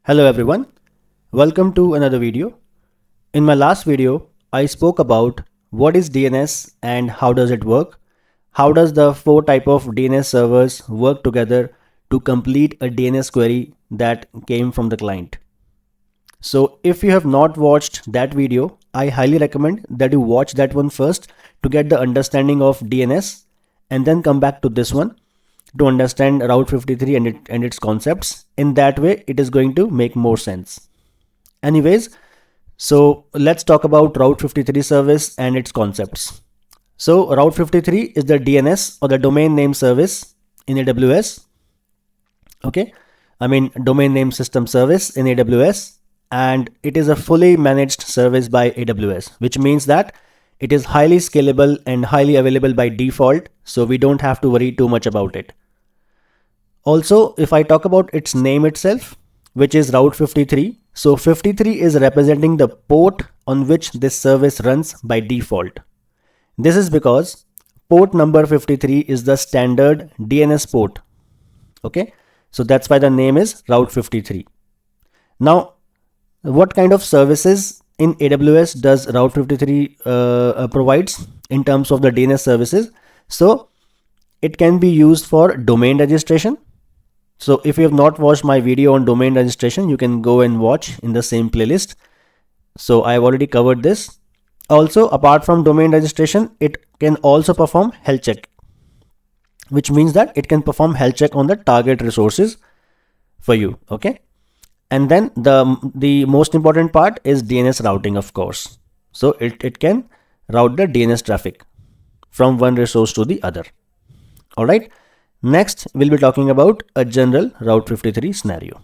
Hello everyone, welcome to another video. In my last video, I spoke about what is DNS and how does it work. How does the four type of DNS servers work together to complete a DNS query that came from the client. So if you have not watched that video, I highly recommend that you watch that one first to get the understanding of DNS and then come back to this one to understand Route 53 and its concepts. In that way, it is going to make more sense. Anyways, so let's talk about Route 53 service and its concepts. So Route 53 is the DNS or the domain name service in AWS. Okay, I mean domain name system service in AWS, and it is a fully managed service by AWS, which means that it is highly scalable and highly available by default, so we don't have to worry too much about it. Also, if I talk about its name itself, which is Route 53, so 53 is representing the port on which this service runs by default. This is because port number 53 is the standard DNS port. Okay, so that's why the name is Route 53. Now, what kind of services in AWS does Route 53 provides in terms of the DNS services? So it can be used for domain registration. So if you have not watched my video on domain registration, you can go and watch in the same playlist. So I have already covered this. Also, apart from domain registration, it can also perform health check, which means that it can perform health check on the target resources for you. Okay. And then the most important part is DNS routing, of course. So it can route the DNS traffic from one resource to the other. All right. Next, we'll be talking about a general Route 53 scenario.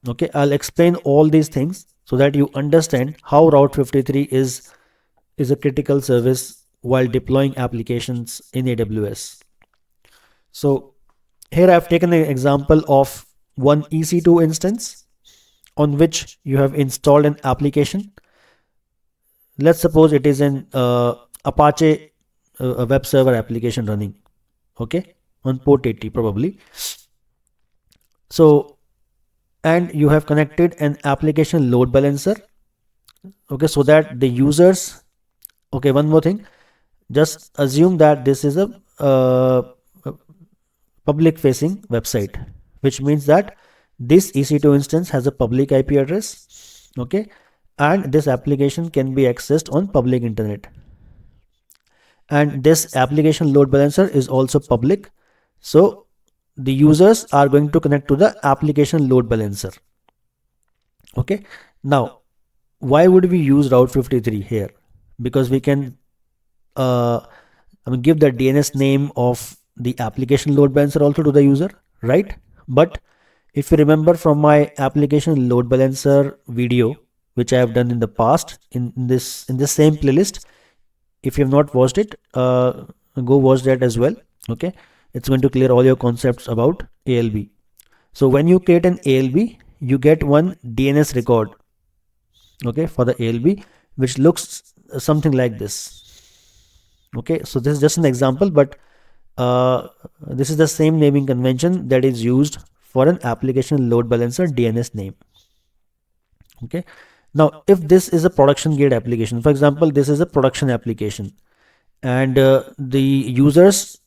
Okay, I'll explain all these things so that you understand how Route 53 is a critical service while deploying applications in AWS. So here I've taken an example of one EC2 instance on which you have installed an application. Let's suppose it is an Apache a web server application running. Okay, on port 80 probably. So, and you have connected an application load balancer. Okay, so that the users, okay, one more thing, just assume that this is a public facing website, which means that this EC2 instance has a public IP address. Okay, and this application can be accessed on public internet. And this application load balancer is also public. So the users are going to connect to the application load balancer. Okay. Now, why would we use Route 53 here? Because we can give the DNS name of the application load balancer also to the user, right? But if you remember from my application load balancer video, which I have done in the past in this same playlist, if you have not watched it, go watch that as well. Okay, it's going to clear all your concepts about ALB. So when you create an ALB, you get one DNS record, okay, for the ALB, which looks something like this. Okay, so this is just an example, but this is the same naming convention that is used for an application load balancer DNS name. Okay. Now, if this is a production grade application, for example, this is a production application, and the users,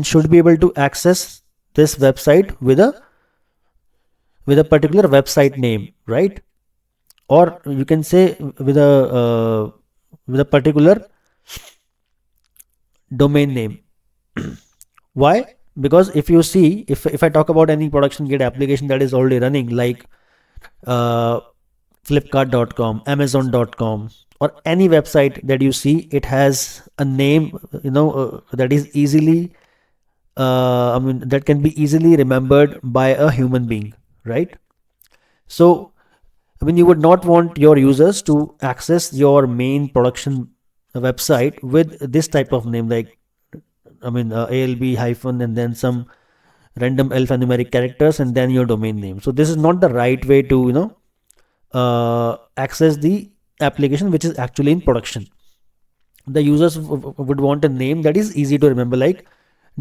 should be able to access this website with a particular website name, right? Or you can say with a particular domain name. Why? Because if you see, if I talk about any production grade application that is already running, like Flipkart.com, Amazon.com, or any website that you see, it has a name, that is easily, that can be easily remembered by a human being, right? So, you would not want your users to access your main production website with this type of name, like, ALB hyphen and then some random alphanumeric characters and then your domain name. So this is not the right way to, access the application which is actually in production. The users would want a name that is easy to remember, like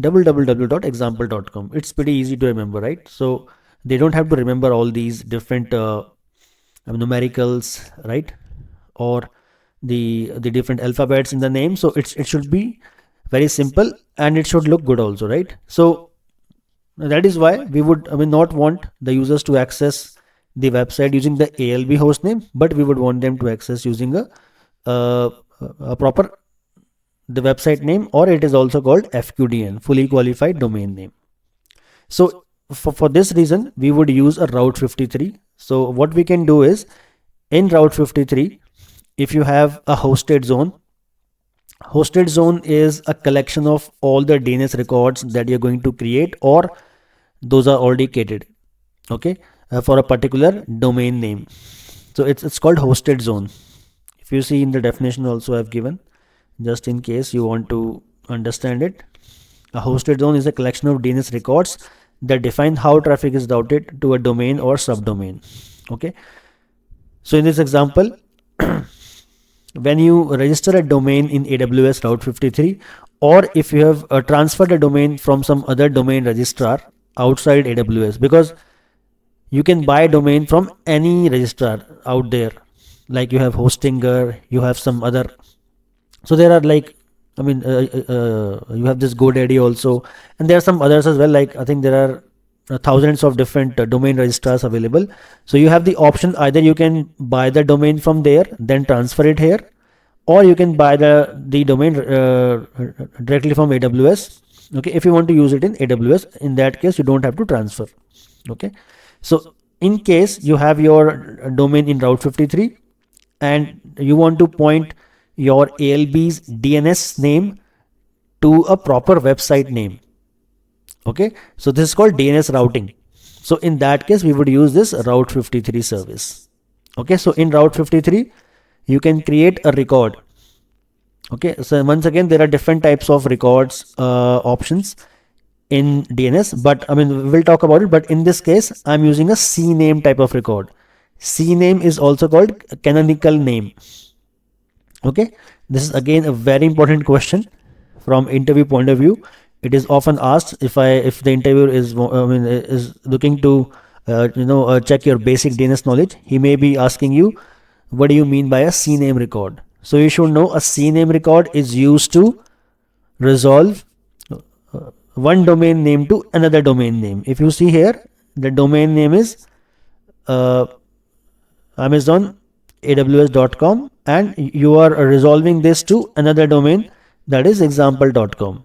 www.example.com. It's pretty easy to remember, right? So They don't have to remember all these different numericals, right? Or the different alphabets in the name. So it should be very simple and it should look good also, right? So that is why we would not want the users to access the website using the ALB hostname, but we would want them to access using a proper the website name, or it is also called FQDN, fully qualified domain name. So for this reason, we would use a Route 53. So what we can do is, in Route 53, if you have a hosted zone is a collection of all the DNS records that you're going to create, or those are already created, okay, for a particular domain name. So it's called hosted zone. If you see in the definition also I've given, just in case you want to understand it. A hosted zone is a collection of DNS records that define how traffic is routed to a domain or subdomain. Okay. So in this example, when you register a domain in AWS Route 53, or if you have transferred a domain from some other domain registrar outside AWS, because you can buy a domain from any registrar out there, like you have Hostinger, you have some other. So there are like, you have this GoDaddy also, and there are some others as well. Like I think there are thousands of different domain registrars available. So you have the option, either you can buy the domain from there, then transfer it here, or you can buy the domain directly from AWS. Okay, if you want to use it in AWS, in that case you don't have to transfer. Okay, so in case you have your domain in Route 53 and you want to point your ALB's DNS name to a proper website name. Okay, so this is called DNS routing. So in that case, we would use this Route 53 service. Okay, so in Route 53, you can create a record. Okay, so once again, there are different types of records options in DNS, but we'll talk about it. But in this case, I'm using a CNAME type of record. CNAME is also called canonical name. Okay, this is again a very important question from interview point of view. It is often asked if the interviewer is looking to check your basic DNS knowledge. He may be asking you, what do you mean by a CNAME record? So you should know a CNAME record is used to resolve one domain name to another domain name. If you see here, the domain name is Amazon AWS.com, and you are resolving this to another domain, that is example.com.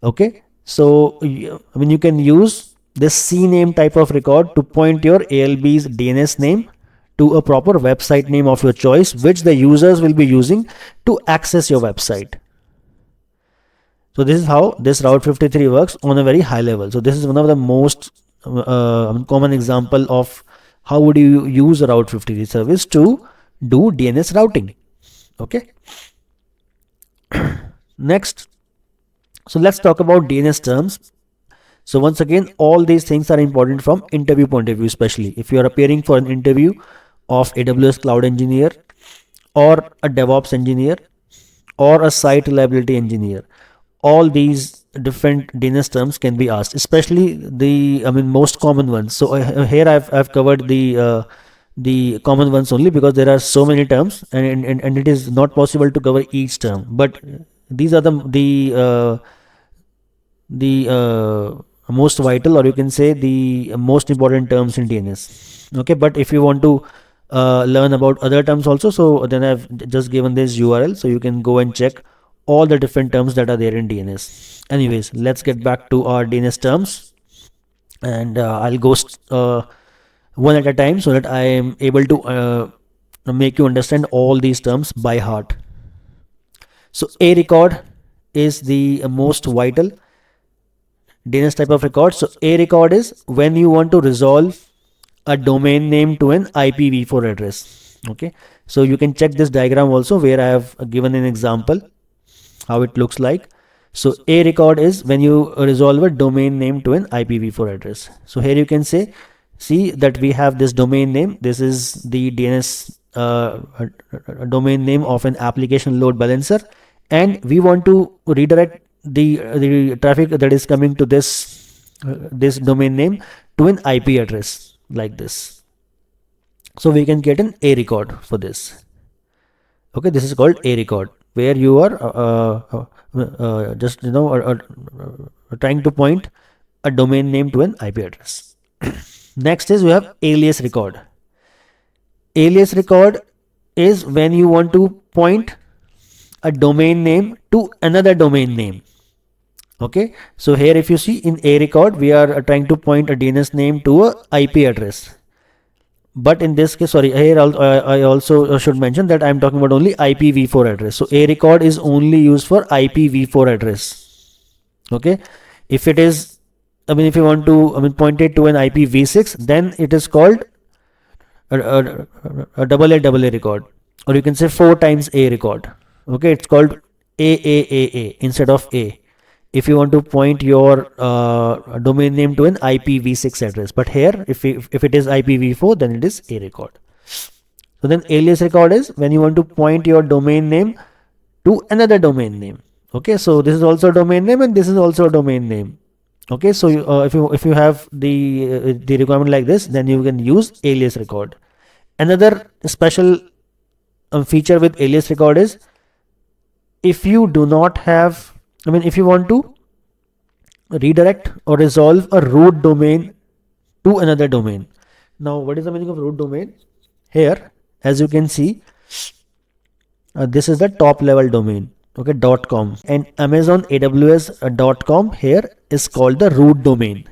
Okay, so you can use this CNAME type of record to point your ALB's DNS name to a proper website name of your choice, which the users will be using to access your website. So this is how this Route 53 works on a very high level. So this is one of the most common example of how would you use a Route 53 service to do DNS routing. Okay. Next, so let's talk about DNS terms. So once again, all these things are important from interview point of view, especially if you are appearing for an interview of AWS Cloud Engineer, or a DevOps Engineer, or a Site Reliability Engineer. All these different DNS terms can be asked, especially the most common ones. So here I've covered the common ones only, because there are so many terms, and it is not possible to cover each term. But these are the most vital, or you can say the most important terms in DNS. Okay, but if you want to learn about other terms also, so then I've just given this URL, so you can go and check all the different terms that are there in DNS. Anyways, let's get back to our DNS terms, and I'll go one at a time so that I am able to make you understand all these terms by heart. So a record is the most vital DNS type of record. So a record is when you want to resolve a domain name to an IPv4 address. Okay, so you can check this diagram also, where I have given an example how it looks like. So a record is when you resolve a domain name to an IPv4 address. So here you can see that we have this domain name. This is the DNS domain name of an application load balancer, and we want to redirect the traffic that is coming to this domain name to an IP address like this. So we can get an A record for this. Okay, this is called A record, where you are just trying to point a domain name to an IP address. Next is we have alias record. Alias record is when you want to point a domain name to another domain name. Okay, so here if you see in A record, we are trying to point a DNS name to a IP address. But in this case, sorry, here I also should mention that I'm talking about only IPv4 address. So A record is only used for IPv4 address. Okay, if it is, if you want to, point it to an IPv6, then it is called a double A record, or you can say 4 times A record. Okay, it's called AAAA instead of A. If you want to point your domain name to an IPv6 address, but here if it is IPv4, then it is A record. So then alias record is when you want to point your domain name to another domain name. Okay, so this is also a domain name and this is also a domain name. Okay, so if you have the requirement like this, then you can use alias record. Another special feature with alias record is if you do not have, if you want to redirect or resolve a root domain to another domain. Now, what is the meaning of root domain? Here, as you can see, this is the top level domain. Okay, .com, and Amazon AWS .com here is called the root domain.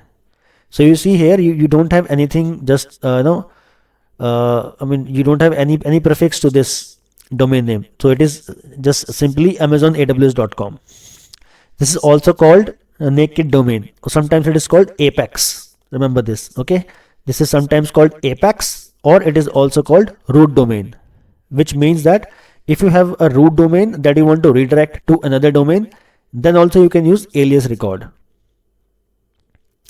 So you see here, you don't have anything, just you don't have any prefix to this domain name. So it is just simply Amazon AWS.com. This is also called a naked domain, or sometimes it is called Apex. Remember this. Okay, this is sometimes called Apex, or it is also called root domain, which means that if you have a root domain that you want to redirect to another domain, then also you can use alias record.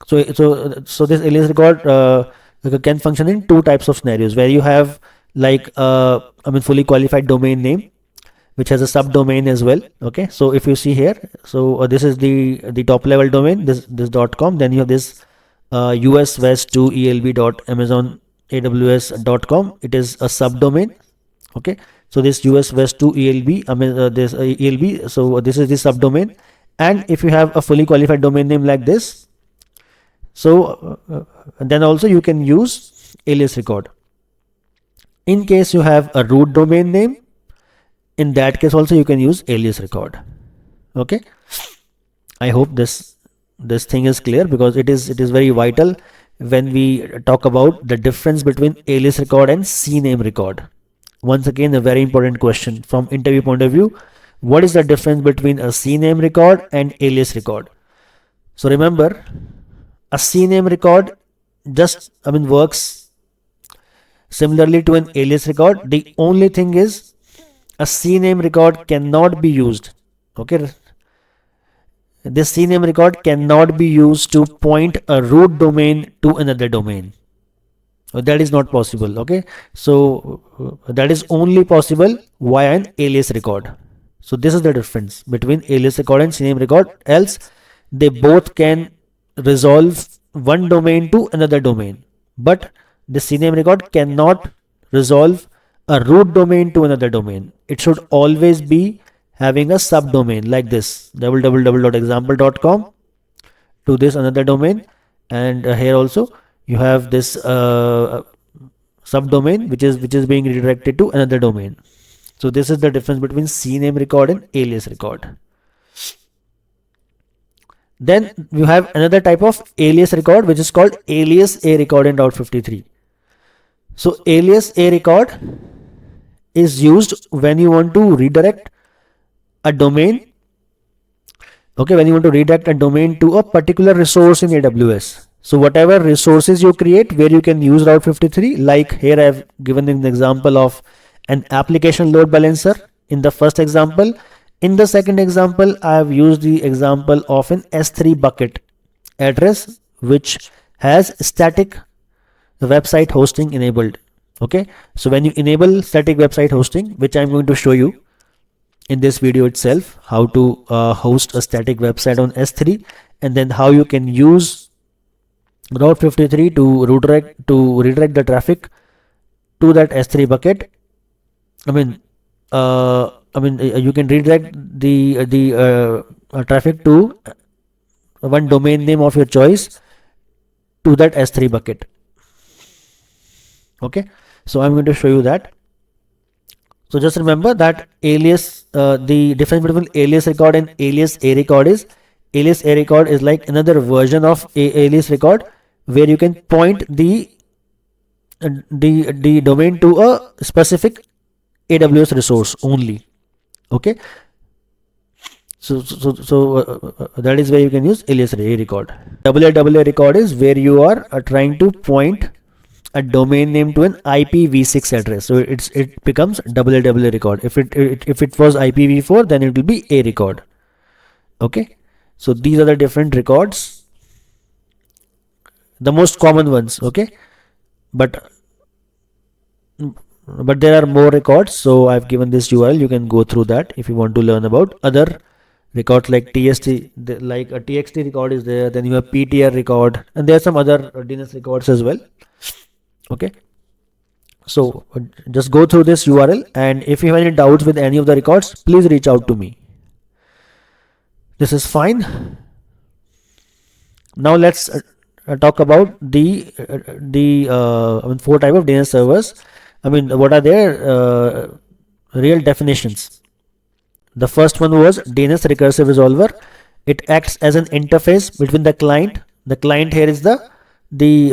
So this alias record can function in 2 types of scenarios, where you have like fully qualified domain name which has a subdomain as well. Okay, so if you see here, so this is the top level domain, this .com. Then you have this US West 2 ELB.Amazon AWS.com. It is a subdomain. Okay, so this US West 2 ELB, this ELB, so this is the subdomain. And if you have a fully qualified domain name like this, so then also you can use alias record. In case you have a root domain name, in that case also you can use alias record. Okay, I hope this thing is clear, because it is very vital when we talk about the difference between alias record and CNAME record. Once again, a very important question from interview point of view: what is the difference between a CNAME record and alias record? So remember, a CNAME record just works similarly to an alias record. The only thing is, a CNAME record cannot be used. Okay, this CNAME record cannot be used to point a root domain to another domain. That is not possible. Okay, so that is only possible via an alias record. So this is the difference between alias record and CNAME record. Else they both can resolve one domain to another domain, but the CNAME record cannot resolve a root domain to another domain. It should always be having a subdomain like this, www.example.com to this another domain, and here also you have this subdomain which is being redirected to another domain. So this is the difference between CNAME record and alias record. Then you have another type of alias record, which is called alias A record in Route 53. So alias A record is used when you want to redirect a domain. Okay, when you want to redirect a domain to a particular resource in AWS. So whatever resources you create where you can use Route 53, like here I have given an example of an application load balancer in the first example. In the second example, I have used the example of an S3 bucket address which has static website hosting enabled. Okay, so when you enable static website hosting, which I'm going to show you in this video itself, how to host a static website on S3, and then how you can use Route 53 to redirect the traffic to that S3 bucket. You can redirect the traffic to one domain name of your choice to that S3 bucket. Okay, so I'm going to show you that. So just remember that alias, the difference between alias record and alias a record is, alias a record is like another version of alias record, where you can point the domain to a specific AWS resource only. Okay, so that is where you can use alias a record. AA record is where you are trying to point a domain name to an IPv6 address, so it becomes AA record. If it was IPv4, then it will be a record. Okay, so these are the different records, the most common ones. Okay, but there are more records, so I've given this URL. You can go through that if you want to learn about other records like TST, like a TXT record is there, then you have PTR record, and there are some other DNS records as well. Okay, so just go through this URL, and if you have any doubts with any of the records, please reach out to me. This is fine. Now let's talk about the four type of DNS servers. What are their real definitions? The first one was DNS recursive resolver. It acts as an interface between the client. The client here is the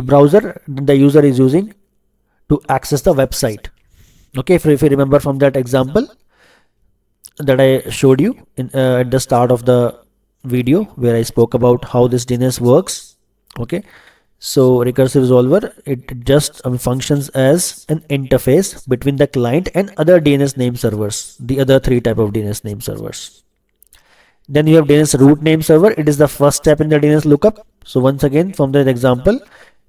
browser the user is using to access the website. Okay, if you remember from that example that I showed you at the start of the video, where I spoke about how this DNS works. Okay, so recursive resolver, it just functions as an interface between the client and other DNS name servers, the other three type of DNS name servers. Then you have DNS route name server. It is the first step in the DNS lookup. So once again, from that example,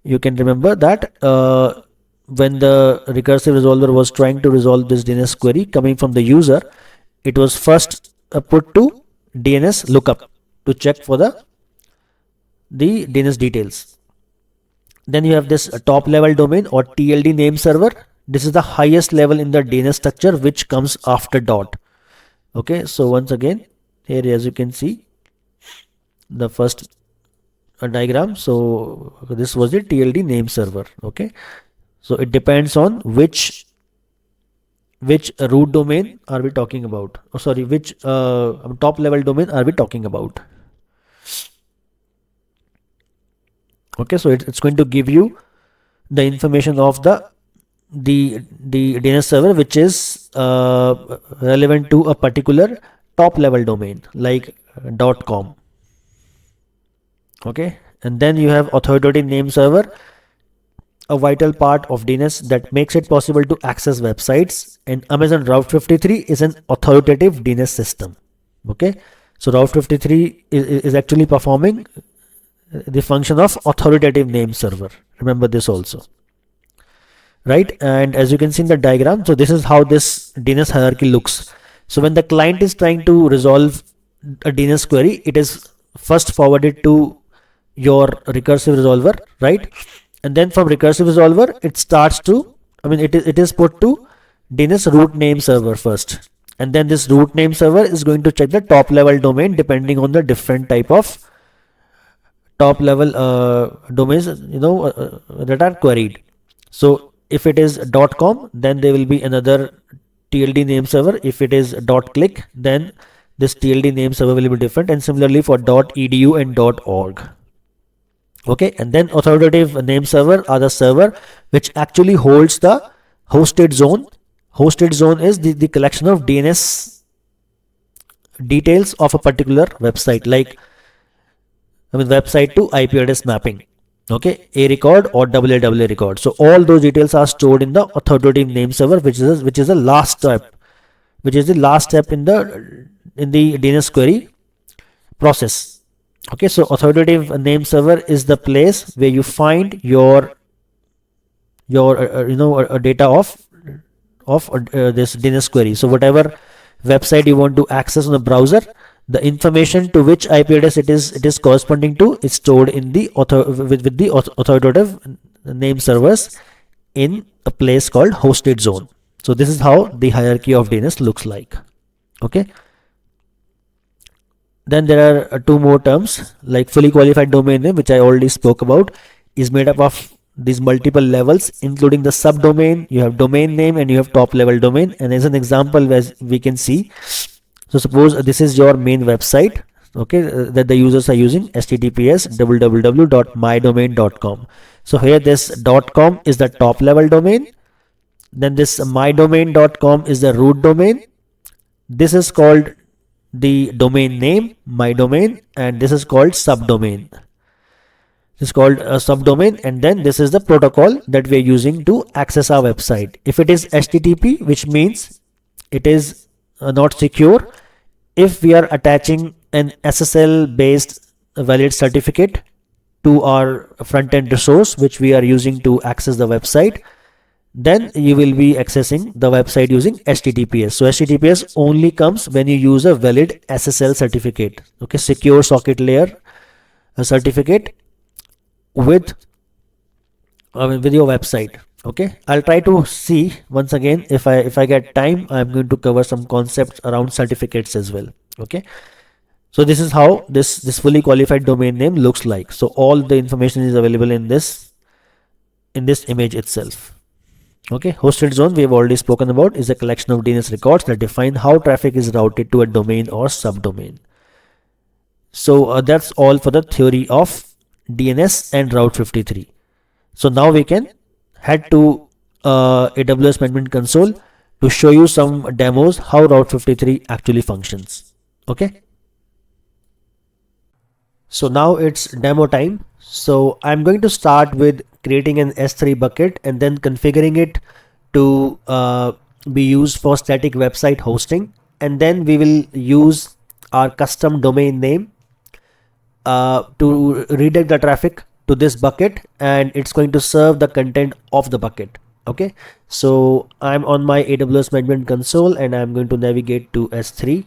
you can remember that when the recursive resolver was trying to resolve this DNS query coming from the user, it was first put to DNS lookup to check for the DNS details. Then you have this top level domain or TLD name server. This is the highest level in the DNS structure, which comes after dot. Okay, so once again, here as you can see the first diagram, so this was the TLD name server. Okay, so it depends on which root domain are we talking about, which top level domain are we talking about. Okay, so it's going to give you the information of the DNS server which is relevant to a particular top level domain like .com. Okay, and then you have authoritative name server, a vital part of DNS that makes it possible to access websites, and Amazon Route 53 is an authoritative DNS system. Okay, so Route 53 is actually performing the function of authoritative name server. Remember this also, right? And as you can see in the diagram, so this is how this DNS hierarchy looks. So when the client is trying to resolve a DNS query, it is first forwarded to your recursive resolver, right? And then from recursive resolver, it starts to, it is put to DNS root name server first, and then this root name server is going to check the top level domain depending on the different type of top level domains that are queried. So if it is .com, then there will be another TLD name server. If it is .click, then this TLD name server will be different, and similarly for .edu and .org. Okay, and then authoritative name server are the server which actually holds the hosted zone. Hosted zone is the collection of DNS details of a particular website, like website to IP address mapping. Okay, a record or AA record. So all those details are stored in the authoritative name server, which is the last step, in the DNS query process. Okay, so authoritative name server is the place where you find your data of this DNS query. So whatever website you want to access on the browser, the information to which IP address it is corresponding to is stored in the with the authoritative name servers in a place called hosted zone. So this is how the hierarchy of DNS looks like. Okay. Then there are two more terms, like fully qualified domain name, which I already spoke about, is made up of these multiple levels, including the subdomain. You have domain name and you have top level domain. And as an example, as we can see, so suppose this is your main website, okay, that the users are using, https www.mydomain.com. So here this .com is the top level domain. Then this mydomain.com is the root domain. This is called the domain name, my domain, and this is called subdomain. This is called a subdomain, and then this is the protocol that we are using to access our website. If it is HTTP, which means it is not secure, if we are attaching an SSL based valid certificate to our front end resource which we are using to access the website, then you will be accessing the website using HTTPS. So HTTPS only comes when you use a valid SSL certificate, okay, secure socket layer certificate with your website. Okay, I'll try to see once again, if I get time, I'm going to cover some concepts around certificates as well. Okay, so this is how this fully qualified domain name looks like. So all the information is available in this image itself. Okay, hosted zone we have already spoken about, is a collection of DNS records that define how traffic is routed to a domain or subdomain. So that's all for the theory of DNS and Route 53. So now we can head to AWS Management Console to show you some demos how Route 53 actually functions. Okay. So now it's demo time. So I'm going to start with creating an S3 bucket and then configuring it to be used for static website hosting, and then we will use our custom domain name to redirect the traffic to this bucket, and it's going to serve the content of the bucket. Okay, so I'm on my AWS Management Console and I'm going to navigate to S3.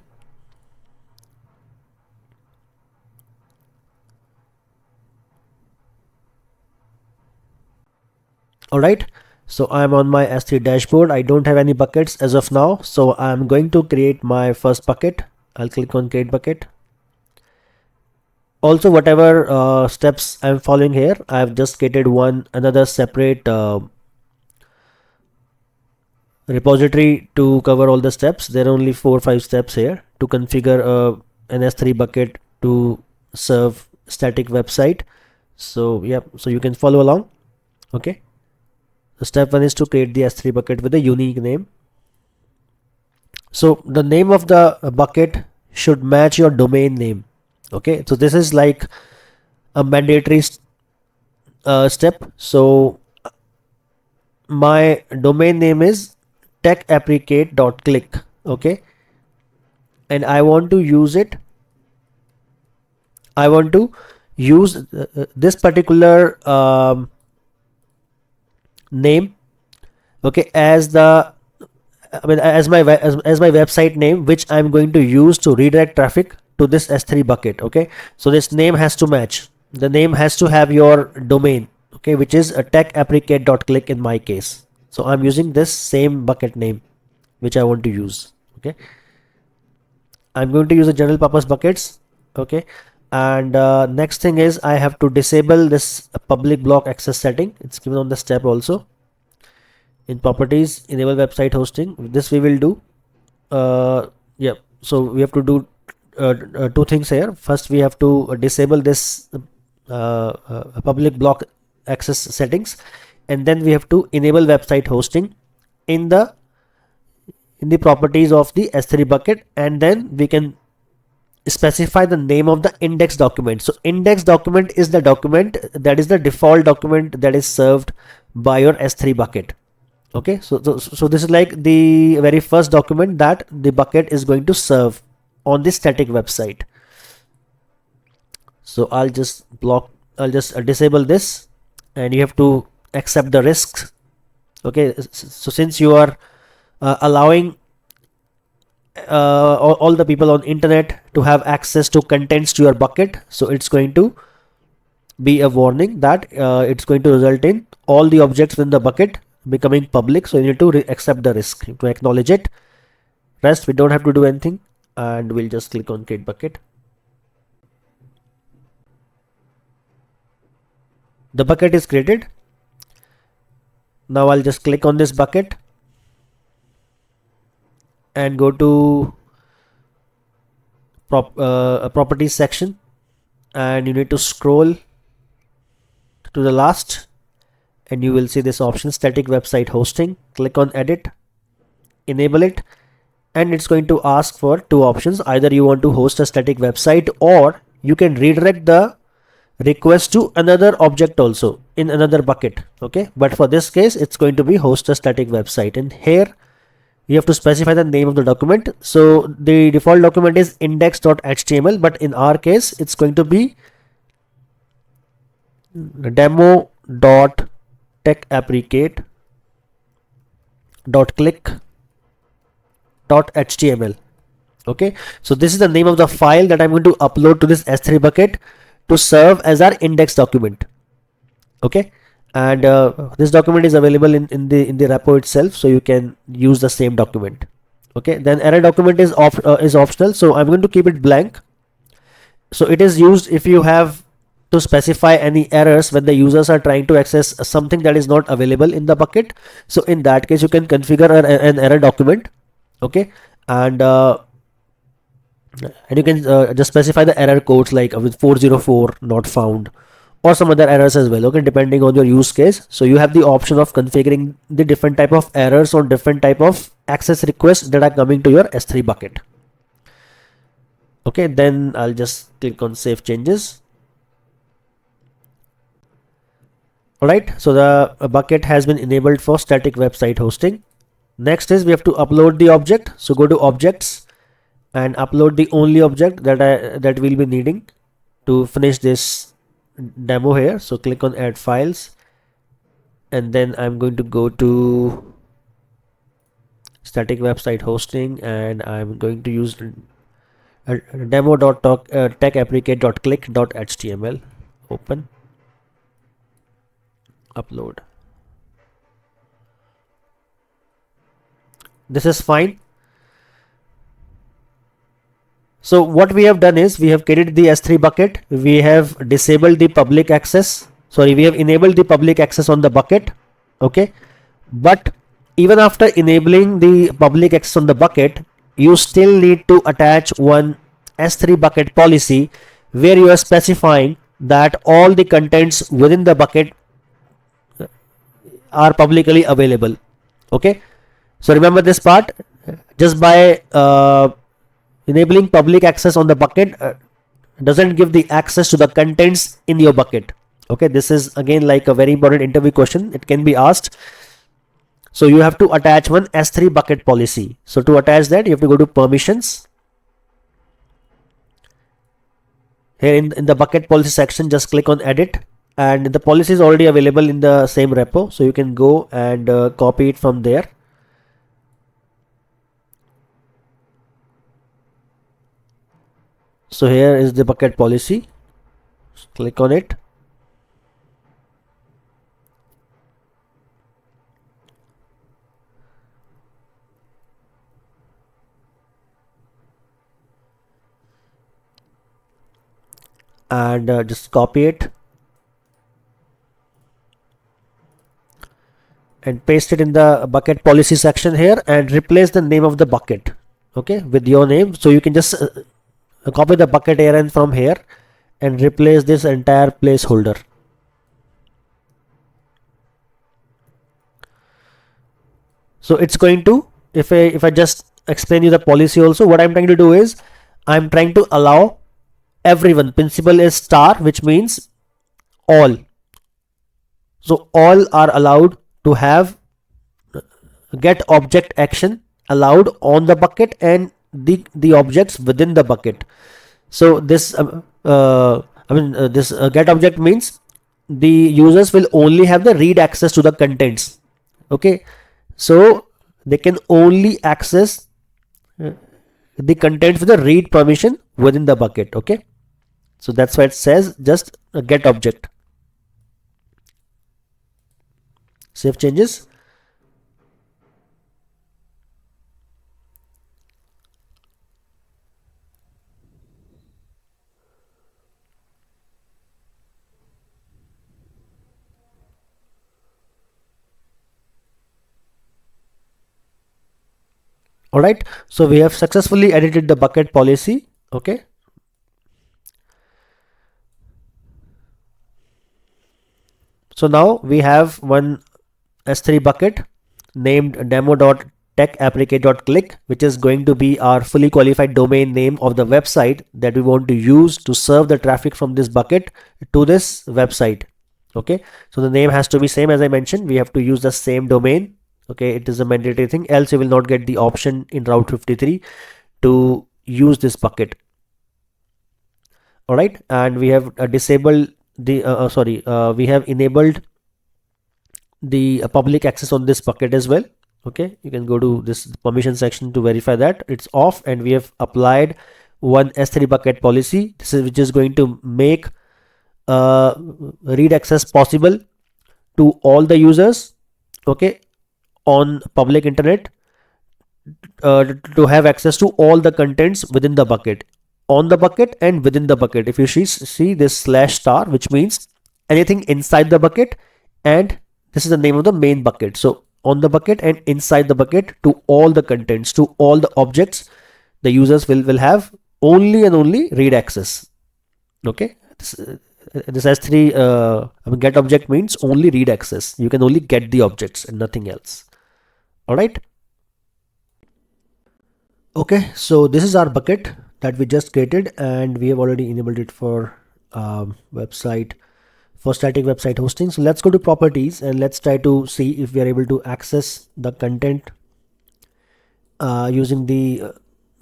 Alright, so I'm on my S3 dashboard. I don't have any buckets as of now, so I'm going to create my first bucket. I'll click on create bucket. Also, whatever steps I'm following here, I've just created another separate repository to cover all the steps. There are only 4 or 5 steps here to configure an S3 bucket to serve static website. So yeah, so you can follow along. Okay. So step 1 is to create the S3 bucket with a unique name. So the name of the bucket should match your domain name. Okay, so this is like a mandatory step. So my domain name is techapplicate.click. Okay, and I want to use this particular name, okay, as my website name, which I'm going to use to redirect traffic to this S3 bucket. Okay, so this name has to match. The name has to have your domain, okay, which is a techapplicate.click in my case. So I'm using this same bucket name which I want to use. Okay, I'm going to use a general purpose buckets. Okay, and next thing is I have to disable this public block access setting. It's given on the step also. In properties, enable website hosting. This we will do. Yeah, so we have to do 2 things here. First, we have to disable this public block access settings, and then we have to enable website hosting in the properties of the S3 bucket, and then we can specify the name of the index document. So index document is the document that is the default document that is served by your S3 bucket. Okay, so this is like the very first document that the bucket is going to serve on this static website. So I'll just disable this, and you have to accept the risks. Okay, so since you are allowing all the people on internet to have access to contents to your bucket. So it's going to be a warning that it's going to result in all the objects in the bucket becoming public. So you need to accept the risk, to acknowledge it. Rest we don't have to do anything, and we'll just click on create bucket. The bucket is created. Now I'll just click on this bucket and go to properties section, and you need to scroll to the last, and you will see this option, static website hosting. Click on edit, enable it, and it's going to ask for two options. Either you want to host a static website, or you can redirect the request to another object also in another bucket. Okay, but for this case it's going to be host a static website, and here you have to specify the name of the document. So the default document is index.html, but in our case it's going to be demo.techapplicate.click.html. okay, so this is the name of the file that I'm going to upload to this S3 bucket to serve as our index document. Okay, and this document is available in the repo itself, so you can use the same document. Okay, then error document is optional, so I'm going to keep it blank. So it is used if you have to specify any errors when the users are trying to access something that is not available in the bucket. So in that case you can configure an error document. Okay, and you can just specify the error codes, like with 404 not found, or some other errors as well. Okay, depending on your use case. So you have the option of configuring the different type of errors or different type of access requests that are coming to your S3 bucket. Okay, then I'll just click on save changes. Alright, so the bucket has been enabled for static website hosting. Next is we have to upload the object. So go to objects and upload the only object that we'll be needing to finish this demo here. So click on add files, and then I'm going to go to static website hosting, and I'm going to use demo.techapplicate.click.html. open, upload. This is fine. So what we have done is we have created the S3 bucket. We have disabled the public access. Sorry, we have enabled the public access on the bucket. Okay, but even after enabling the public access on the bucket, you still need to attach one S3 bucket policy where you are specifying that all the contents within the bucket are publicly available. Okay, so remember this part. Just by enabling public access on the bucket doesn't give the access to the contents in your bucket. Okay, this is again like a very important interview question. It can be asked. So you have to attach one S3 bucket policy. So to attach that, you have to go to permissions. Here in the bucket policy section, just click on edit, and the policy is already available in the same repo. So you can go and copy it from there. So here is the bucket policy. Just click on it. And just copy it and paste it in the bucket policy section here, and replace the name of the bucket, okay, with your name. So you can just copy the bucket ARN from here and replace this entire placeholder. So it's going to, if I just explain you the policy also, what I'm trying to do is I'm trying to allow everyone. Principal is star, which means all. So all are allowed to have get object action allowed on the bucket and the objects within the bucket. So this get object means the users will only have the read access to the contents. Okay, so they can only access the contents with the read permission within the bucket. Okay, so that's why it says just a get object. Save changes. Alright, so we have successfully edited the bucket policy. Okay, so now we have one S3 bucket named demo.techapplicate.click, which is going to be our fully qualified domain name of the website that we want to use to serve the traffic from this bucket to this website. Okay, so the name has to be same. As I mentioned, we have to use the same domain. Okay, it is a mandatory thing, else you will not get the option in Route 53 to use this bucket. All right, and we have disabled the we have enabled the public access on this bucket as well. Okay, you can go to this permission section to verify that it's off, and we have applied one S3 bucket policy. This is which is going to make read access possible to all the users. Okay, on public internet to have access to all the contents within the bucket, on the bucket and within the bucket. If you see this slash star, which means anything inside the bucket, and this is the name of the main bucket. So on the bucket and inside the bucket, to all the contents, to all the objects, the users will have only and only read access. Okay, this S3 get object means only read access. You can only get the objects and nothing else. All right. Okay, so this is our bucket that we just created, and we have already enabled it for website, for static website hosting. So let's go to properties and let's try to see if we are able to access the content using the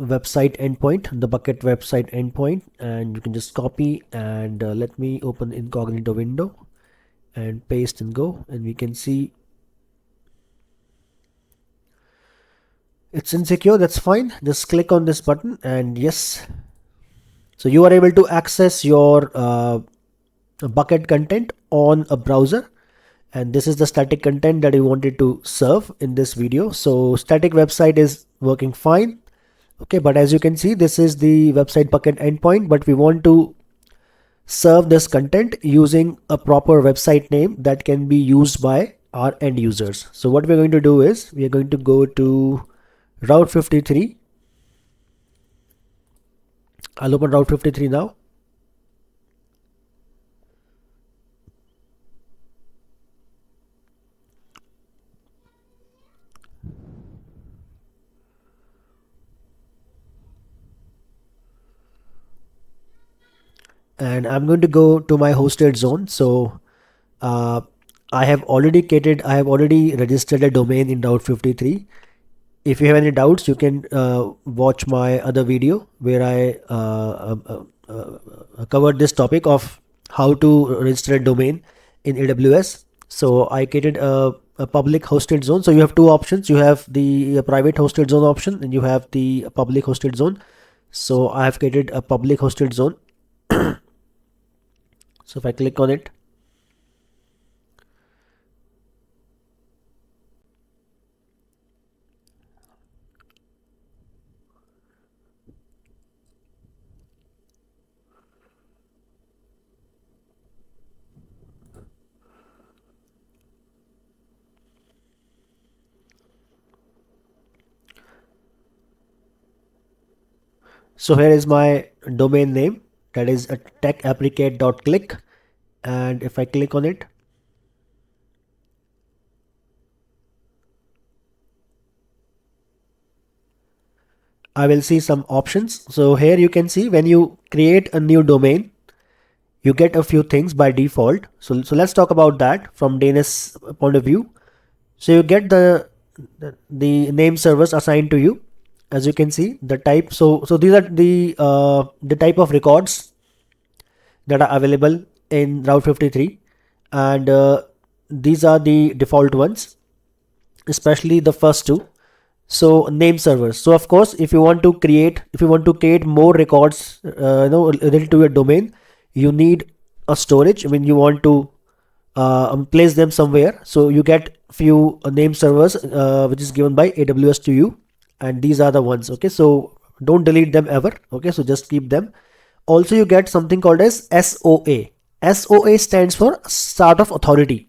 website endpoint, the bucket website endpoint. And you can just copy and let me open incognito window and paste and go, and we can see it's insecure. That's fine. Just click on this button and yes, so you are able to access your bucket content on a browser, and this is the static content that we wanted to serve in this video. So static website is working fine. Okay, but as you can see, this is the website bucket endpoint, but we want to serve this content using a proper website name that can be used by our end users. So what we're going to do is we are going to go to Route 53. I'll open Route 53 now. And I'm going to go to my hosted zone. So I have already registered a domain in Route 53. If you have any doubts, you can watch my other video where I covered this topic of how to register a domain in AWS. So I created a public hosted zone. So you have two options. You have the private hosted zone option and you have the public hosted zone. So I have created a public hosted zone. So if I click on it, so here is my domain name, that is a techapplicate.click, and if I click on it, I will see some options. So here you can see when you create a new domain, you get a few things by default. So let's talk about that from DNS point of view. So you get the name servers assigned to you. As you can see, the type. So these are the type of records that are available in Route 53, and these are the default ones, especially the first two. So name servers. So of course, if you want to create more records, related to your domain, you need a storage. I mean, you want to place them somewhere. So you get few name servers, which is given by AWS to you, and these are the ones. Okay, so don't delete them ever. Okay, so just keep them. Also, you get something called as SOA. SOA stands for Start of Authority.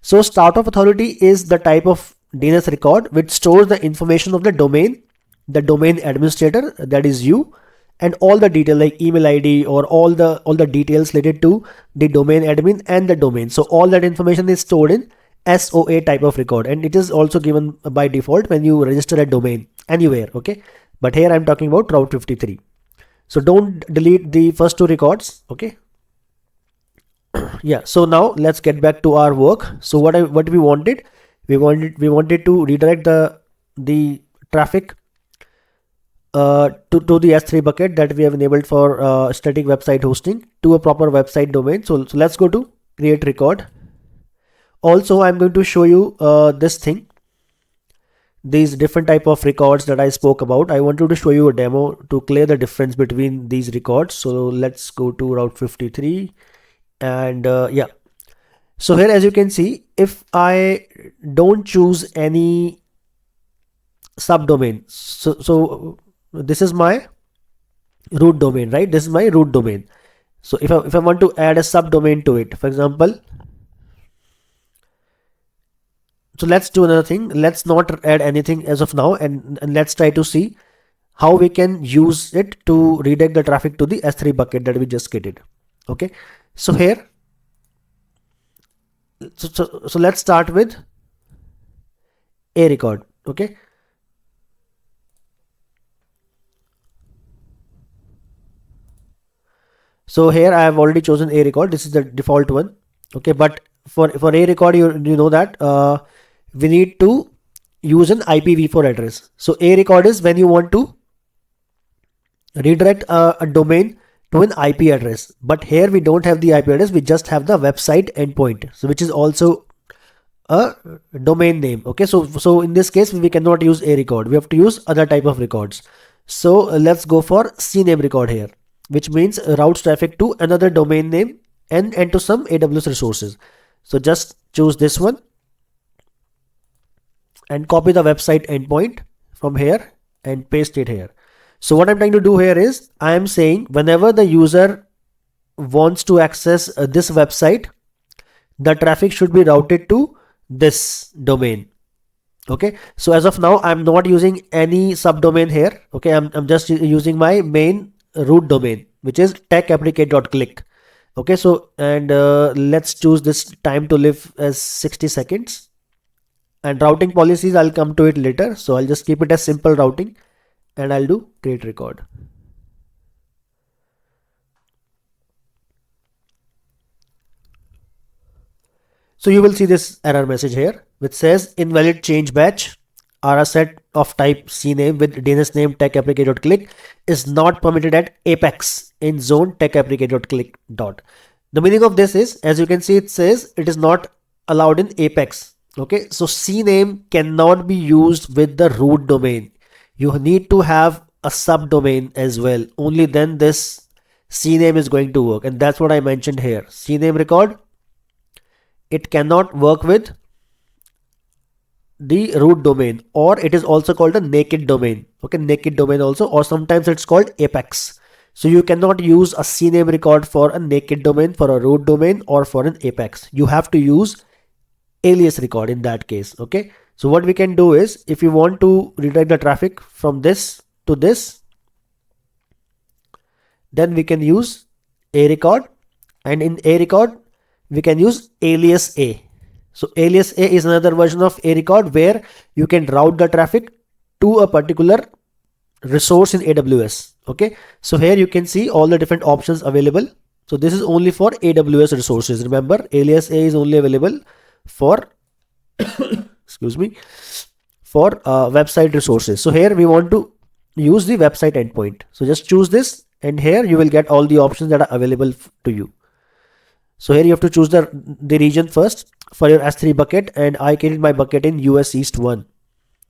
So start of authority is the type of DNS record which stores the information of the domain administrator, that is you, and all the detail like email ID or all the details related to the domain admin and the domain. So all that information is stored in SOA type of record, and it is also given by default when you register a domain anywhere. Okay, but here I'm talking about Route 53. So don't delete the first two records. Okay. Yeah, so now let's get back to our work. So what we wanted to redirect the traffic to the S3 bucket that we have enabled for static website hosting to a proper website domain. So let's go to create record. Also, I'm going to show you this thing, these different type of records that I spoke about. I wanted to show you a demo to clear the difference between these records. So let's go to Route 53. And yeah, so here as you can see, if I don't choose any subdomain, so this is my root domain, right? This is my root domain. So if I want to add a subdomain to it, for example, so let's do another thing. Let's not add anything as of now, and let's try to see how we can use it to redirect the traffic to the S3 bucket that we just created. Okay, so here, so let's start with a record. Okay, so here I have already chosen a record. This is the default one. Okay, but for a record, you know that we need to use an IPv4 address. So a record is when you want to redirect a domain to an IP address, but here we don't have the IP address, we just have the website endpoint, so which is also a domain name. Okay, so in this case we cannot use a record, we have to use other type of records. So let's go for CNAME record here, which means routes traffic to another domain name and to some AWS resources. So just choose this one and copy the website endpoint from here and paste it here. So what I'm trying to do here is I am saying whenever the user wants to access this website, the traffic should be routed to this domain. Okay, so as of now I'm not using any subdomain here. Okay, I'm just using my main root domain, which is techapplicate.click. Okay, so and let's choose this time to live as 60 seconds, and routing policies I'll come to it later. So I'll just keep it as simple routing, and I'll do create record. So you will see this error message here, which says invalid change batch or a set of type CNAME with DNS name techapplicate.click is not permitted at apex in zone techapplicate.click. The meaning of this is, as you can see, it says it is not allowed in apex. Okay, so CNAME cannot be used with the root domain. You need to have a subdomain as well. Only then this CNAME is going to work, and that's what I mentioned here. CNAME record, it cannot work with the root domain, or it is also called a naked domain. Okay, naked domain also, or sometimes it's called apex. So you cannot use a CNAME record for a naked domain, for a root domain, or for an apex. You have to use alias record in that case. Okay, so what we can do is, if you want to redirect the traffic from this to this, then we can use a record, and in a record we can use alias A. So alias A is another version of a record where you can route the traffic to a particular resource in AWS. Okay, so here you can see all the different options available. So this is only for AWS resources. Remember, alias A is only available for excuse me, for website resources. So here we want to use the website endpoint. So just choose this, and here you will get all the options that are available to you. So here you have to choose the region first for your S3 bucket, and I created my bucket in US East 1.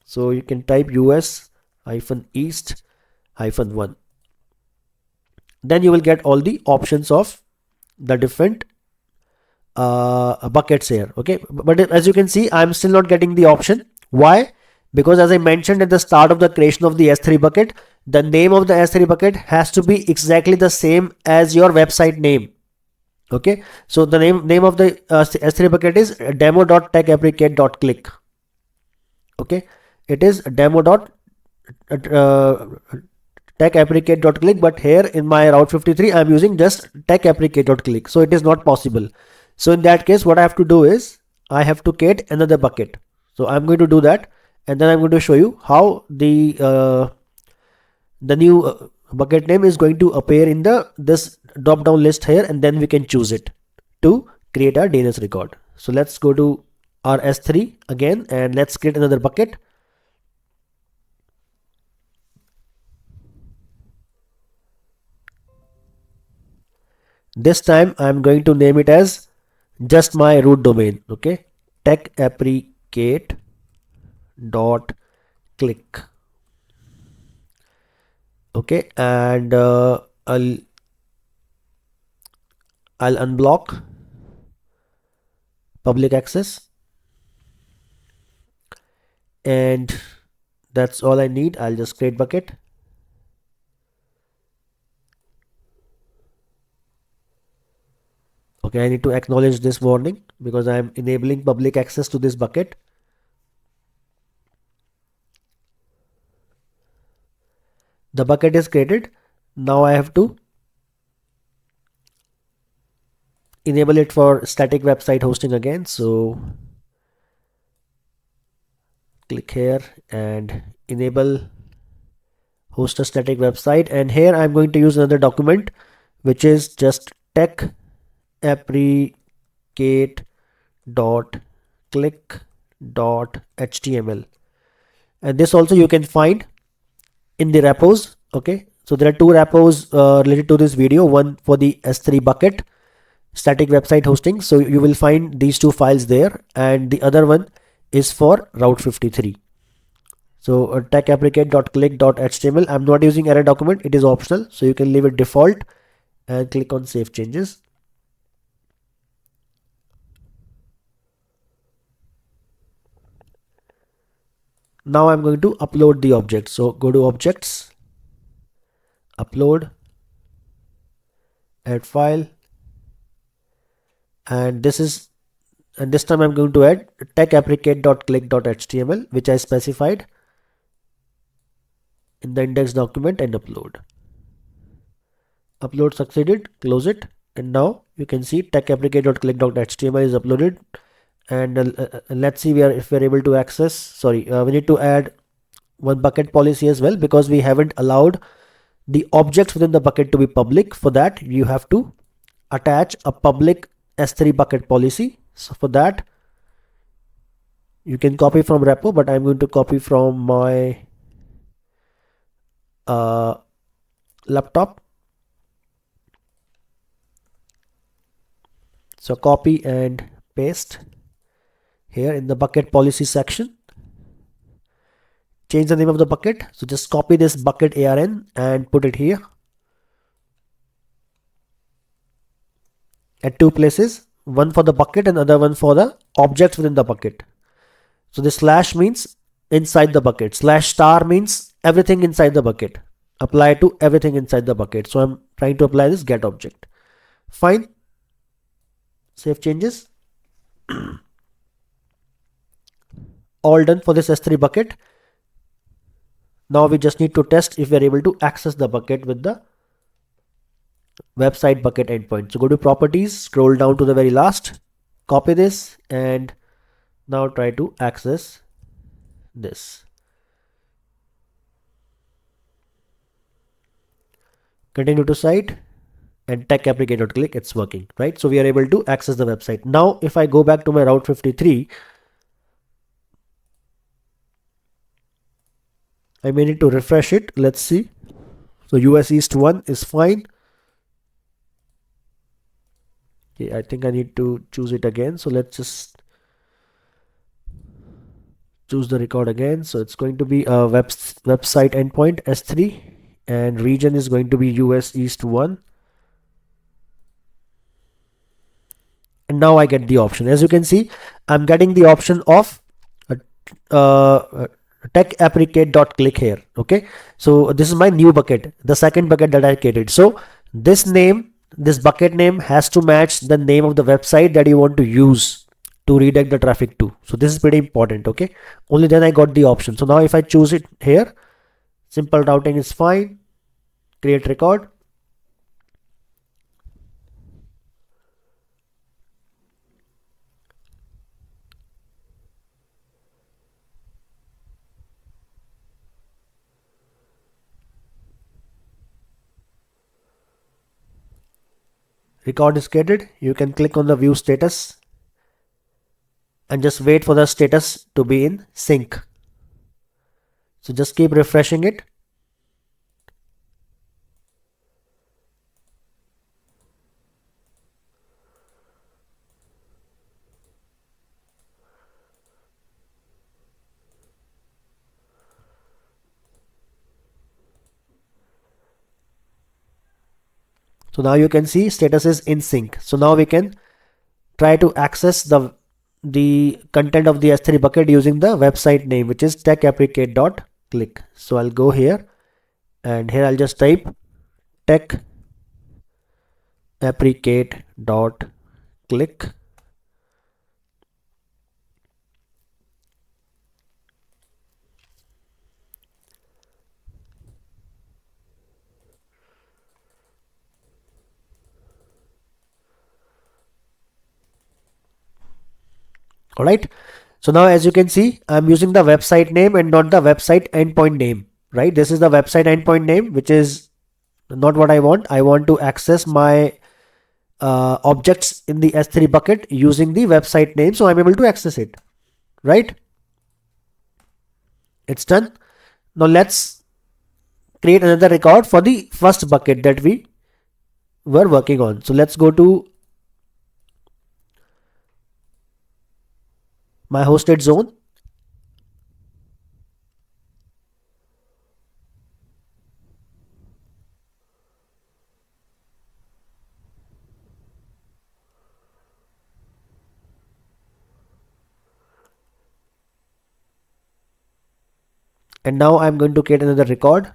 So you can type US-East-1. Then you will get all the options of the different buckets here. Okay, but as you can see, I'm still not getting the option. Why? Because as I mentioned at the start of the creation of the S3 bucket, the name of the S3 bucket has to be exactly the same as your website name. Okay, so the name of the S3 bucket is demo.techapplicate.click. Okay, it is demo.techapplicate.click, but here in my Route 53 I'm using just techapplicate.click, so it is not possible. So in that case, what I have to do is I have to create another bucket. So I'm going to do that, and then I'm going to show you how the new bucket name is going to appear in this drop down list here, and then we can choose it to create our DNS record. So let's go to our S3 again, and let's create another bucket. This time I'm going to name it as just my root domain. Okay, techapplicate.click. Okay, and I'll unblock public access, and that's all I need. I'll just create bucket. Okay, I need to acknowledge this warning because I'm enabling public access to this bucket. The bucket is created. Now I have to enable it for static website hosting again. So click here and enable host a static website, and here I'm going to use another document which is just techapplicate.click.html, and this also you can find in the repos. Okay, so there are two repos related to this video, one for the S3 bucket static website hosting, so you will find these two files there, and the other one is for Route 53. So techapplicate.click.html, I'm not using error document, it is optional, so you can leave it default and click on save changes. Now I'm going to upload the object. So go to objects, upload, add file, and this time I'm going to add techapplicate.click.html, which I specified in the index document, and upload. Upload succeeded, close it, and now you can see techapplicate.click.html is uploaded. And let's see if we're able to access. We need to add one bucket policy as well, because we haven't allowed the objects within the bucket to be public. For that, you have to attach a public S3 bucket policy. So for that, you can copy from repo, but I'm going to copy from my laptop. So copy and paste here in the bucket policy section. Change the name of the bucket. So just copy this bucket ARN and put it here at two places, one for the bucket and other one for the objects within the bucket. So this slash means inside the bucket, slash star means everything inside the bucket, apply to everything inside the bucket. So I'm trying to apply this get object. Fine, save changes. All done for this S3 bucket. Now we just need to test if we are able to access the bucket with the website bucket endpoint. So go to properties, scroll down to the very last, copy this, and now try to access this. Continue to site and techapplicate.click, it's working, right? So we are able to access the website. Now if I go back to my Route 53, I may need to refresh it. Let's see. So US East 1 is fine. Okay, I think I need to choose it again. So let's just choose the record again. So it's going to be a website endpoint S3, and region is going to be US East 1. And now I get the option. As you can see, I'm getting the option of techapplicate.click here. Okay, so this is my new bucket, the second bucket that I created. So this bucket name has to match the name of the website that you want to use to redirect the traffic to. So this is pretty important. Okay, only then I got the option. So now if I choose it here, simple routing is fine. Create record. Record is created. You can click on the view status and just wait for the status to be in sync. So just keep refreshing it. So now you can see status is in sync. So now we can try to access the content of the S3 bucket using the website name, which is techapplicate.click. So I'll go here, and here I'll just type techapplicate.click. Alright, so now as you can see, I'm using the website name and not the website endpoint name, right? This is the website endpoint name, which is not what I want. I want to access my objects in the S3 bucket using the website name, so I'm able to access it, right? It's done. Now let's create another record for the first bucket that we were working on. So let's go to my hosted zone. And now I'm going to create another record.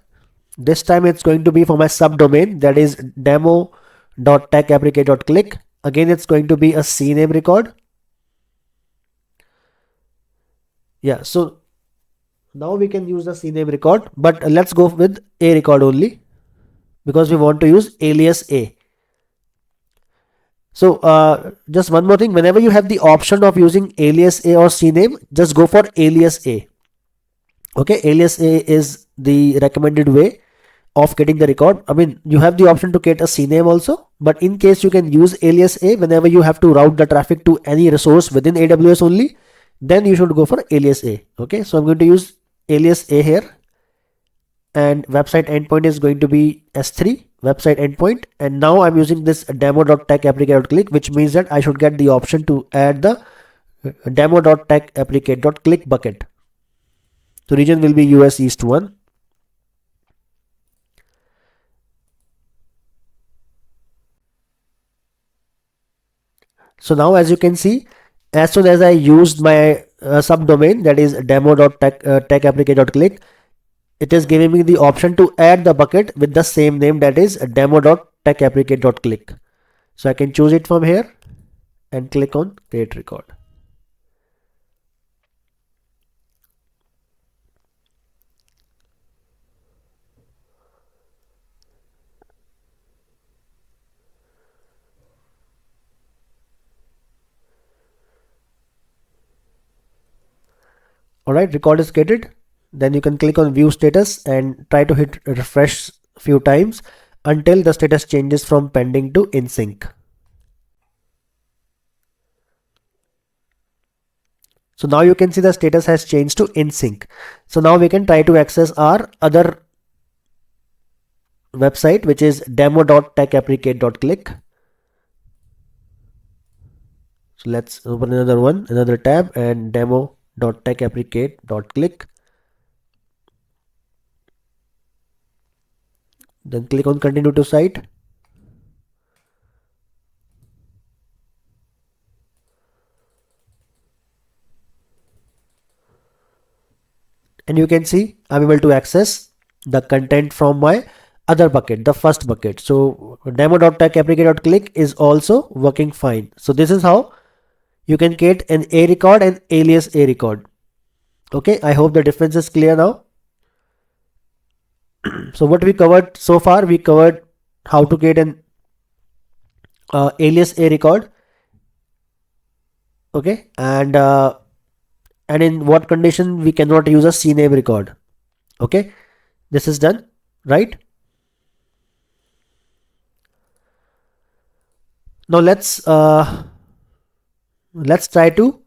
This time it's going to be for my subdomain, that is demo.techapplicate.click. Again, it's going to be a CNAME record. Yeah, so now we can use the CNAME record, but let's go with a record only because we want to use alias a. So just one more thing, whenever you have the option of using alias a or CNAME, just go for alias a. Okay, alias a is the recommended way of getting the record. I mean, you have the option to get a CNAME also, but in case you can use alias a whenever you have to route the traffic to any resource within AWS only, then you should go for alias a. Okay, so I'm going to use alias a here, and website endpoint is going to be S3 website endpoint, and now I'm using this demo.techapplicate.click, which means that I should get the option to add the demo.techapplicate.click bucket. So region will be US East 1. So now as you can see, as soon as I used my subdomain, that is demo.techapplicate.click, it is giving me the option to add the bucket with the same name, that is demo.techapplicate.click. So I can choose it from here and click on create record. Alright, record is created. Then you can click on view status and try to hit refresh a few times until the status changes from pending to in sync. So now you can see the status has changed to in sync. So now we can try to access our other website, which is demo.techapplicate.click. So let's open another tab and demo demo.techapplicate.click. Then click on continue to site. And you can see I'm able to access the content from my other bucket, the first bucket. So demo.techapplicate.click is also working fine. So this is how you can create an A record and alias A record. Okay, I hope the difference is clear now. So what we covered so far, we covered how to create an alias A record. Okay, and in what condition we cannot use a CNAME record. Okay, this is done, right? Now let's try to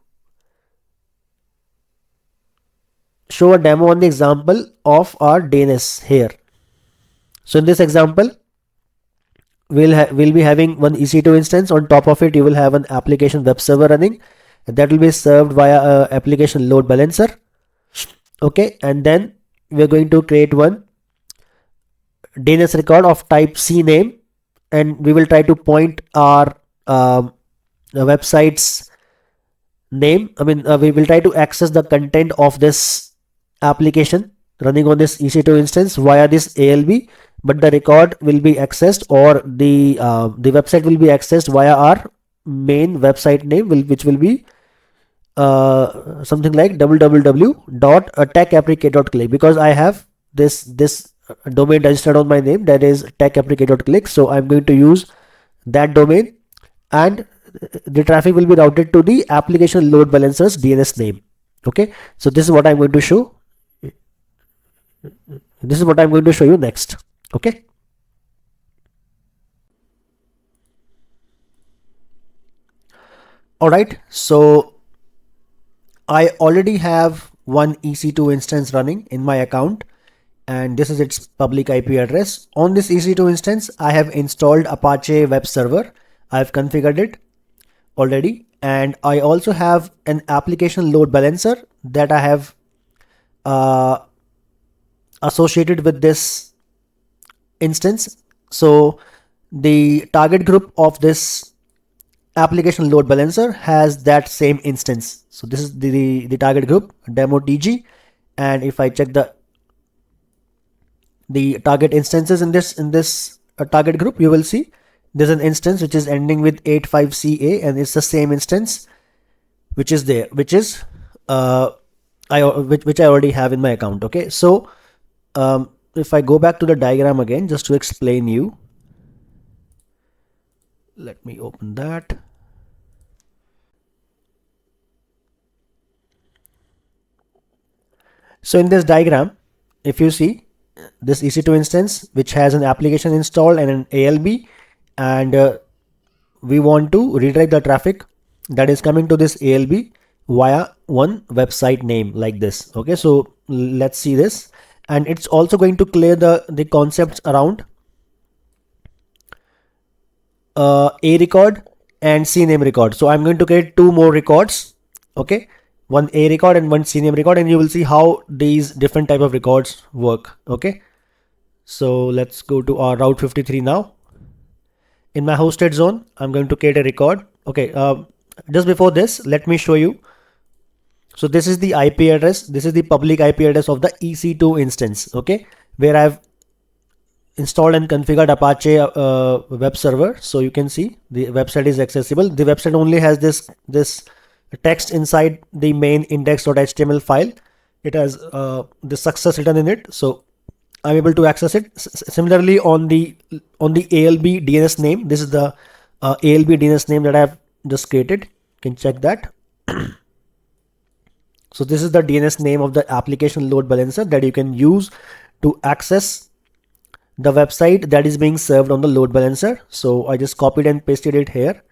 show a demo on the example of our DNS here. So in this example, we'll be having one EC2 instance. On top of it, you will have an application web server running, and that will be served via a application load balancer. Okay, and then we're going to create one DNS record of type CNAME, and we will try to point our website's name. We will try to access the content of this application running on this EC2 instance via this ALB, but the record will be accessed, or the website will be accessed via our main website name, which will be something like www.techapplicate.click, because I have this domain registered on my name, that is techapplicate.click. So I'm going to use that domain, and the traffic will be routed to the application load balancer's DNS name. Okay, so this is what I'm going to show. This is what I'm going to show you next. Okay. All right. So I already have one EC2 instance running in my account, and this is its public IP address. On this EC2 instance, I have installed Apache web server. I've configured it already, and I also have an application load balancer that I have associated with this instance. So the target group of this application load balancer has that same instance. So this is the target group, demo TG, and if I check the target instances in this target group, you will see there's an instance which is ending with 85CA, and it's the same instance which is there, which I already have in my account. Okay, so if I go back to the diagram again, just to explain you, let me open that. So in this diagram, if you see this EC2 instance which has an application installed and an ALB, and we want to redirect the traffic that is coming to this ALB via one website name like this. Okay, so let's see this, and it's also going to clear the concepts around A record and CNAME record. So I'm going to create two more records. Okay, one A record and one CNAME record, and you will see how these different type of records work. Okay, so let's go to our Route53 now. In my hosted zone, I'm going to create a record. Okay, just before this, let me show you. So this is the IP address. This is the public IP address of the EC2 instance. Okay, where I've installed and configured Apache web server. So you can see the website is accessible. The website only has this text inside the main index.html file. It has the success written in it, so I'm able to access it. Similarly, on the ALB DNS name, this is the ALB DNS name that I have just created. You can check that. So this is the DNS name of the application load balancer that you can use to access the website that is being served on the load balancer. So I just copied and pasted it here,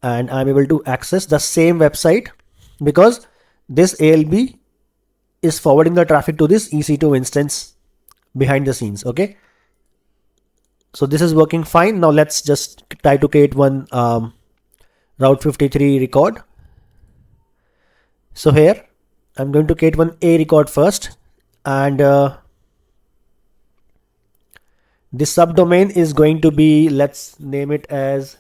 and I'm able to access the same website because this ALB is forwarding the traffic to this EC2 instance behind the scenes. Okay, so this is working fine. Now let's just try to create one Route53 record. So here I'm going to create one A record first, and this subdomain is going to be, let's name it as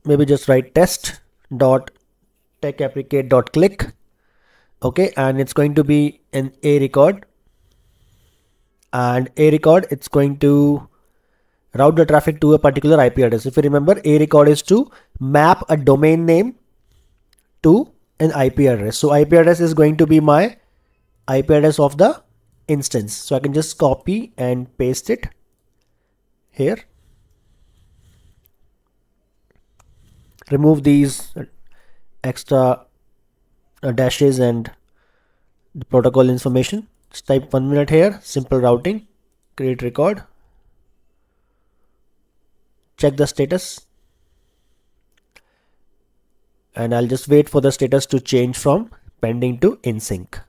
maybe just write test.techapplicate.click. Okay, and it's going to be an A record, and A record, it's going to route the traffic to a particular IP address. If you remember, A record is to map a domain name to an IP address. So IP address is going to be my IP address of the instance. So I can just copy and paste it here. Remove these extra dashes and the protocol information. Just type 1 minute here, simple routing, create record, check the status, and I'll just wait for the status to change from pending to in sync.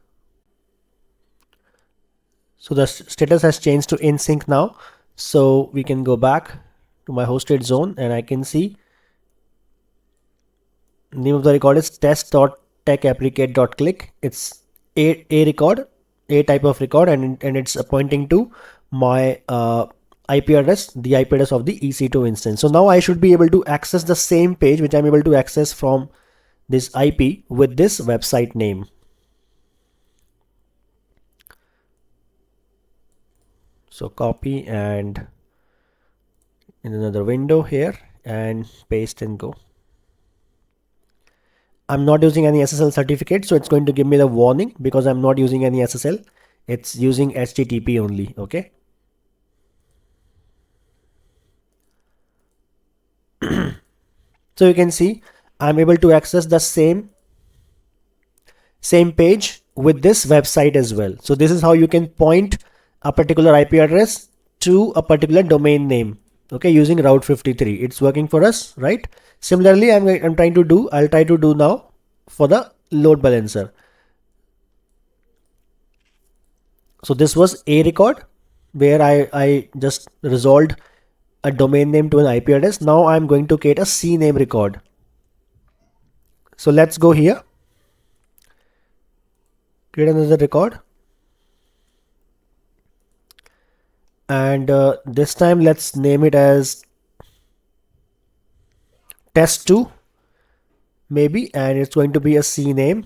So the status has changed to in sync now. So we can go back to my hosted zone, and I can see name of the record is test.techapplicate.click. It's a record, a type of record, and it's pointing to my IP address, the IP address of the EC2 instance. So now I should be able to access the same page which I'm able to access from this IP with this website name. So copy and in another window here and paste and go. I'm not using any SSL certificate, so it's going to give me the warning because I'm not using any SSL. It's using HTTP only. Okay. So you can see I'm able to access the same page with this website as well. So this is how you can point a particular IP address to a particular domain name. Okay, using Route53. It's working for us, right? Similarly, I'll try to do now for the load balancer. So this was a record where I just resolved a domain name to an IP address. Now I'm going to create a CNAME record. So let's go here, create another record, and this time let's name it as test2 maybe, and it's going to be a CNAME.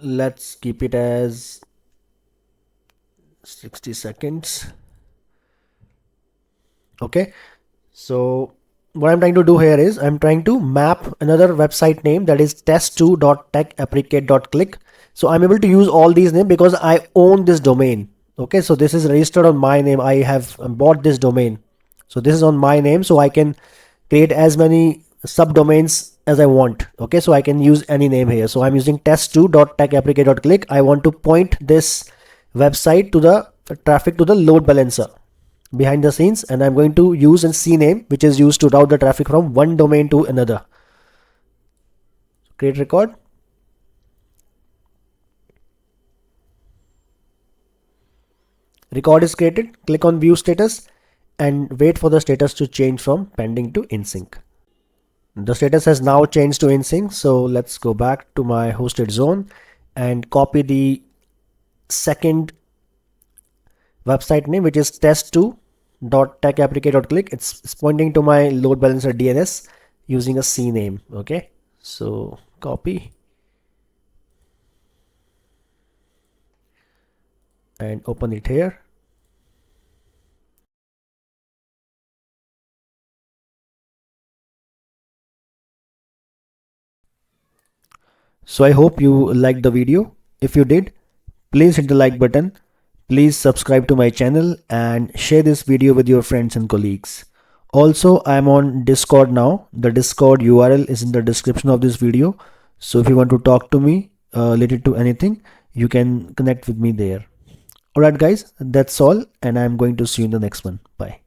Let's keep it as 60 seconds. Okay, so what I'm trying to do here is I'm trying to map another website name, that is test2.techapplicate.click. So I'm able to use all these names because I own this domain. Okay, so this is registered on my name. I have bought this domain, so this is on my name, so I can create as many subdomains as I want. Okay, so I can use any name here. So I'm using test2.techapplicate.click. I want to point this website to the traffic to the load balancer behind the scenes, and I'm going to use a CNAME which is used to route the traffic from one domain to another. Create record. Record is created. Click on view status and wait for the status to change from pending to in sync. The status has now changed to in sync. So let's go back to my hosted zone and copy the second website name, which is test2.techapplicate.click. It's pointing to my load balancer DNS using a CNAME. Okay, so copy and open it here. So I hope you liked the video. If you did, please hit the like button. Please subscribe to my channel and share this video with your friends and colleagues. Also, I'm on Discord now. The Discord URL is in the description of this video. So if you want to talk to me related to anything, you can connect with me there. Alright guys, that's all, and I'm going to see you in the next one. Bye.